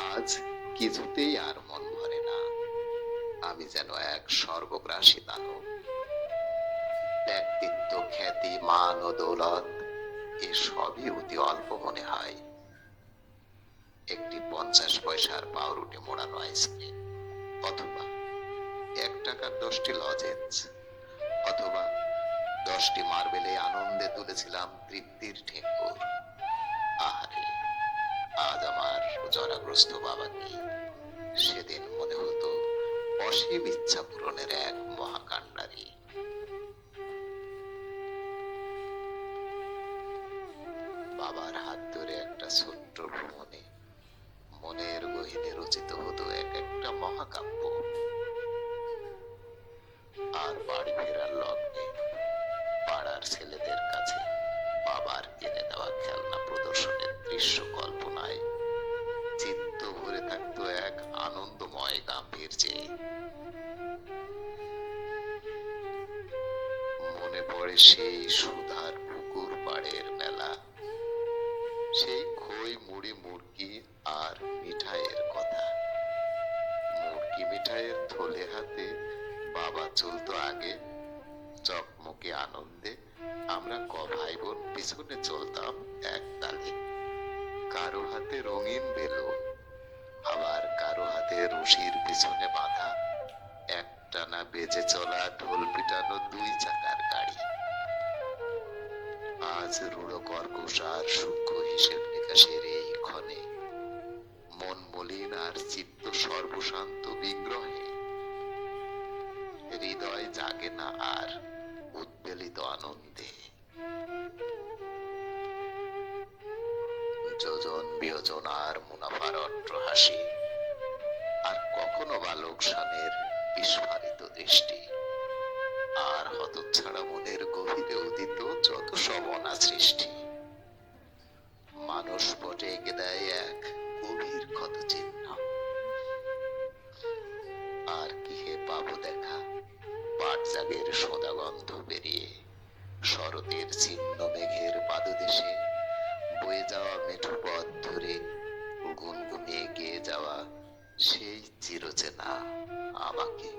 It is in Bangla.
আজ কিছুতেই আর মন ভরে না। আমি যেন এক সর্বগ্রাসী দানব। ব্যক্তিত্ব, খ্যাতি, মান ও দৌলত এসবই অতি অল্প মনে হয়। একটি 50 পয়সার পাউরুটি মোড়ানো আইসক্রিম, অথবা 1 টাকার 10টি লজেন্স, অথবা 10টি মার্বেলে আনন্দে তুলেছিলাম তৃপ্তির ঠেকুর। আহারে, আজ আমার জরাগ্রস্ত বাবাকে সেদিন মনে হতো অসীম ইচ্ছা পূরণের এক মহাকাণ্ডারী। বাবার হাত ধরে একটা ছোট্ট ভ্রমণে মনের গহীনে রচিত হতো এক একটা মহাকাব্য। আর বাড়ি ফেরার লগ্নে পাড়ার ছেলেদের কাছে বাবার কিনে দেওয়া খেলনা প্রদর্শনের দৃশ্য কল্পনায় চিত্ত ভরে থাকতো এক আনন্দময় গাম্ভীর্যে। মনে পড়ে সেই সুধার পুকুর পাড়ের মেলা, সেই খই মুড়ি মুড়কি আর মিঠাইয়ের কথা। মুড়কি মিঠাইয়ের থলে হাতে বাবা চলতো আগে, চকমকে আনন্দে আমরা ভাই বোন পিছনে চলতাম এক তালে। কারো হাতে রঙিন বেলুন, আবার কারো হাতে রশির পিছনে বাঁধা একটানা বেজে চলা ঢোল পিটানো 2 চাকার গাড়ি। আজ রূঢ় কর্কশ আর সূক্ষ্ম হিসেব নিকাশের এই ক্ষণে মন মলিন আর চিত্ত সর্বশান্ত বিগ্রহে হৃদয় জাগে না আর উদ্বেলিত আনন্দে। যোজন বিয়োজন আর মুনাফার অট্টহাসি, আর কখনো বা লোকসানের বিস্ফারিত দৃষ্টি, আর হতচ্ছাড়া মনের গভীরে উদিত যত সব অনাসৃষ্টি। মানুষ পটে এঁকে দেয় এক গভীর ক্ষত চিহ্ন। আর কি হে পাবো দেখা পাটজাগের সোঁদা গন্ধ পেরিয়ে শরতের ছিন্ন মেঘের পাদদেশে বয়ে যাওয়া মেঠো পথ ধরে গুনগুনিয়ে গেয়ে যাওয়া সেই চিরচেনা আমাকে।